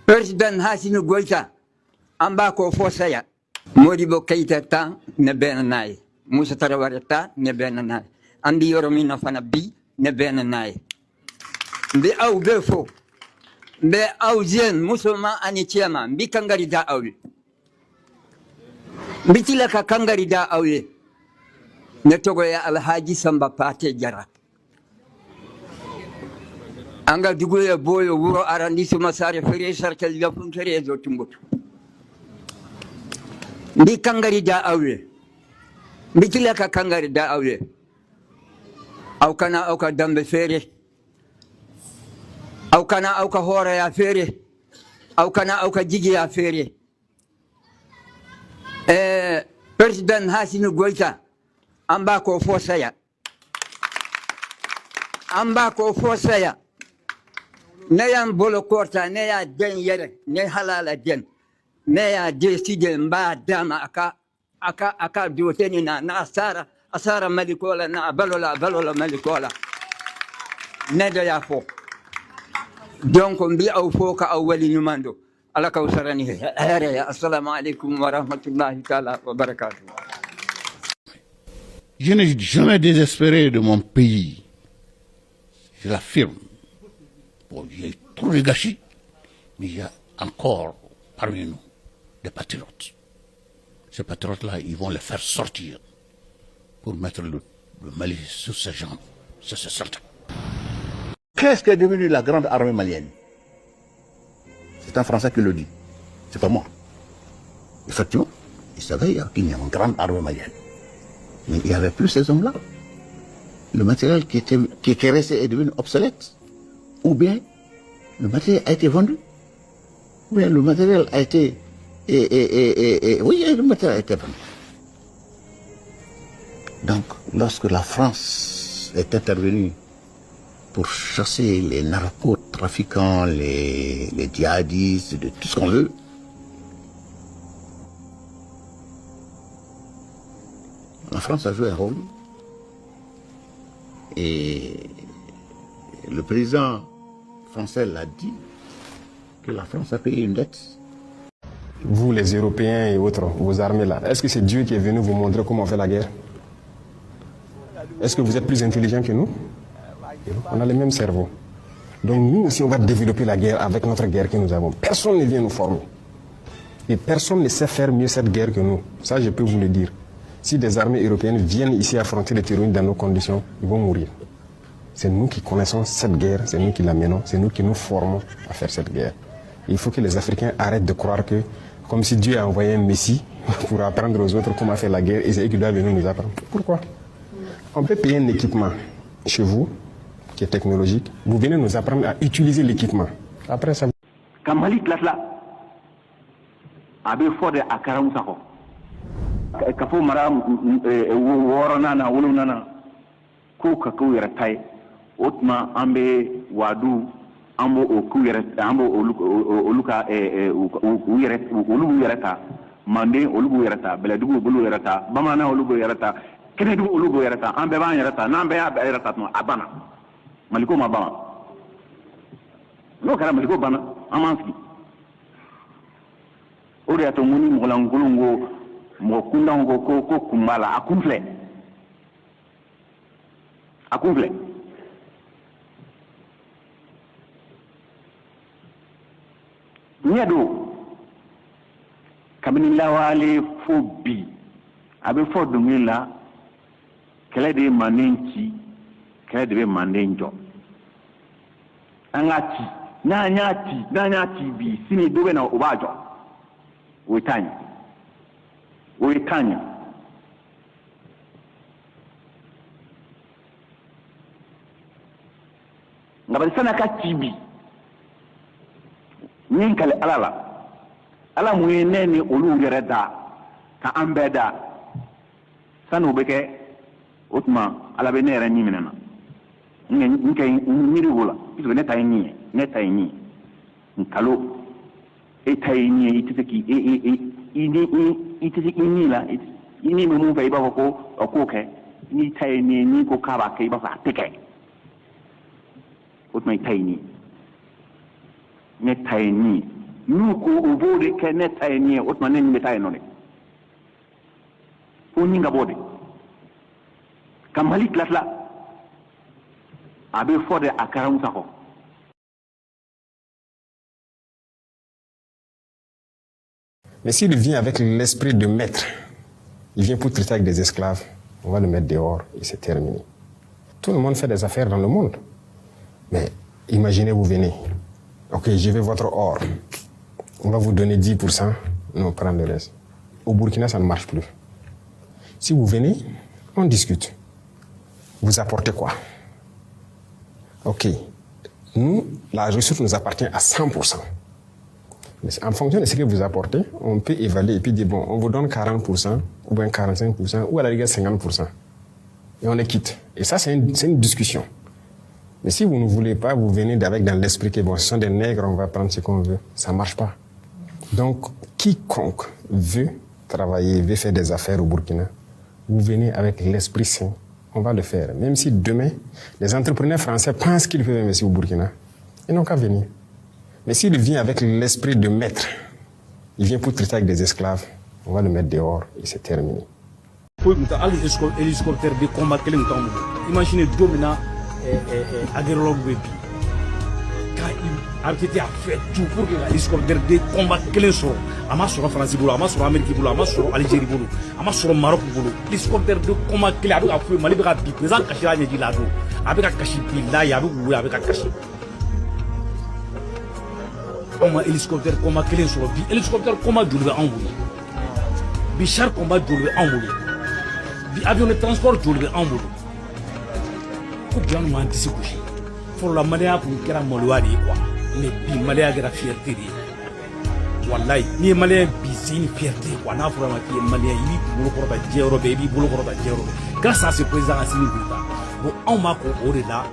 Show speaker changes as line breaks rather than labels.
President Hassan Goita ambako fosaya Modibo Keita ta ne benanai Musa Taraware ta ne benanai andi yoromina fana bi ne benanai mbe au befo mbe au jen musoma ani chiama mbi kangari da awi mbitila ka kangari da awi ne togo ya Alhaji Samba Pate Jara anga duguya boyo wuro arandi suma sare fere sarkel yafun fere zo tumbutu mbi kangari da awe mbitila ka kangari da awe au kana au ka dambe fere au kana au ka hore ya fere au kana au ka jigi ya fere President Hassan Goita ambako fosaya ne yan bolo korta ne ya den yere ne halala den ne ya decide mba dama aka doteni na asara malikola na balola malikola ne da ya fo donc mbi aw fo ka awali numando ala ka usarani here assalamu alaikum wa rahmatullahi ta'ala wa barakatuh.
Je n'ai jamais désespéré de mon pays, je l'affirme. Bon, il y a trop de gâchis, mais il y a encore parmi nous des patriotes. Ces patriotes-là, ils vont les faire sortir pour mettre le Mali sur ses jambes. C'est certain. Qu'est-ce qu'est devenu la grande armée malienne? C'est un Français qui le dit. C'est pas moi. Effectivement, il savait qu'il y a une grande armée malienne. Mais il n'y avait plus ces hommes-là. Le matériel qui était resté est devenu obsolète. Ou bien le matériel a été vendu. Ou bien le matériel a été... oui, le matériel a été vendu. Donc, lorsque la France est intervenue pour chasser les narcotrafiquants, les djihadistes, de tout ce qu'on veut, la France a joué un rôle. Et le président français l'a dit, que la France a payé une dette.
Vous, les Européens et autres, vos armées là, est-ce que c'est Dieu qui est venu vous montrer comment on fait la guerre? Est-ce que vous êtes plus intelligents que nous? On a le même cerveau. Donc nous aussi, on va développer la guerre avec notre guerre que nous avons. Personne ne vient nous former. Et personne ne sait faire mieux cette guerre que nous. Ça, je peux vous le dire. Si des armées européennes viennent ici affronter les terroristes dans nos conditions, ils vont mourir. C'est nous qui connaissons cette guerre, c'est nous qui la menons, c'est nous qui nous formons à faire cette guerre. Et il faut que les Africains arrêtent de croire que, comme si Dieu a envoyé un Messie pour apprendre aux autres comment faire la guerre, et c'est eux qui doivent venir nous apprendre. Pourquoi? On peut payer un équipement chez vous, qui est technologique, vous venez nous apprendre à utiliser l'équipement. Après ça...
Kamali Tlatla, Abe Fode Akaramsako. Kafo mara worona wulunana ko ka ko yara tay otma ambe wadu ambo o ku yara ambo oluka olugu yarata mande olugu yarata beledugo bulu yarata bamana olugu yarata kenedu olugu yarata ambe ban yarata nambe ya yarata no abana maliko mabama no kala maliko bana amanski ori atonguni molangulungo mo kundango ko kumbala akumfle nyedo kabini lawale fobi abe fodo ngila kele de manenki kele de manenjo angati nyati bi sini dobe na obajo Uitanya ngabali sana ka tibi nyinkale ala muyeneni olu yereda ka ambeda sanu beke otma ala be nere nyiminana nke nyiri wala izo neta yini nkalo etayini itiki ini la ini mu bai ba ko ke ni tayini ni ko ka ba kai ba fa tike ot mai tayini ne tayini nous ko o bode kenet ay ni otma nen meta enone ko ninga bode kamali klatla abe fode akaram sako.
Mais s'il vient avec l'esprit de maître, il vient pour traiter avec des esclaves, on va le mettre dehors et c'est terminé. Tout le monde fait des affaires dans le monde. Mais imaginez, vous venez. Ok, je veux votre or. On va vous donner 10%, nous on prend le reste. Au Burkina, ça ne marche plus. Si vous venez, on discute. Vous apportez quoi? Ok, nous, la ressource nous appartient à 100%. Mais en fonction de ce que vous apportez, on peut évaluer et puis dire, bon, on vous donne 40%, ou bien 45%, ou à la rigueur 50%. Et on les quitte. Et ça, c'est une discussion. Mais si vous ne voulez pas, vous venez avec dans l'esprit que bon, ce sont des nègres, on va prendre ce qu'on veut. Ça ne marche pas. Donc, quiconque veut travailler, veut faire des affaires au Burkina, vous venez avec l'esprit sain, on va le faire. Même si demain, les entrepreneurs français pensent qu'ils peuvent investir au Burkina, ils n'ont qu'à venir. Mais s'il vient avec l'esprit de maître, il vient pour traiter avec des esclaves, on va le mettre dehors et c'est terminé.
Imaginez Domina agrologue Webi. Quand il a fait tout pour que l'hélicoptère de combat clé soit, à ma sur France boulot, à ma sur Amérique boulot, à ma sur Algérie boulot, à ma sur Maroc boulot, l'hélicoptère de combat clé a fait Malibra bi présent caché la dit là-dedans, avec un caché là, il y a avec un caché. Comment hélicoptère combat clé soit, hélicoptère combat double en boulot, bichar combat double en boulot, avion de transport double en boulot. Ko bien nous anticiper. Pour la manière pour que la molwadi quoi. Mais bi malaya gra fierté de. Wallahi ni malaya bi c'est une fierté quoi. Na fura ma ki malaya yi bulu ko ba jero be bi bulu ko ba jero. Grâce à ce président Assimi Goïta. Bon on m'a ko ore là.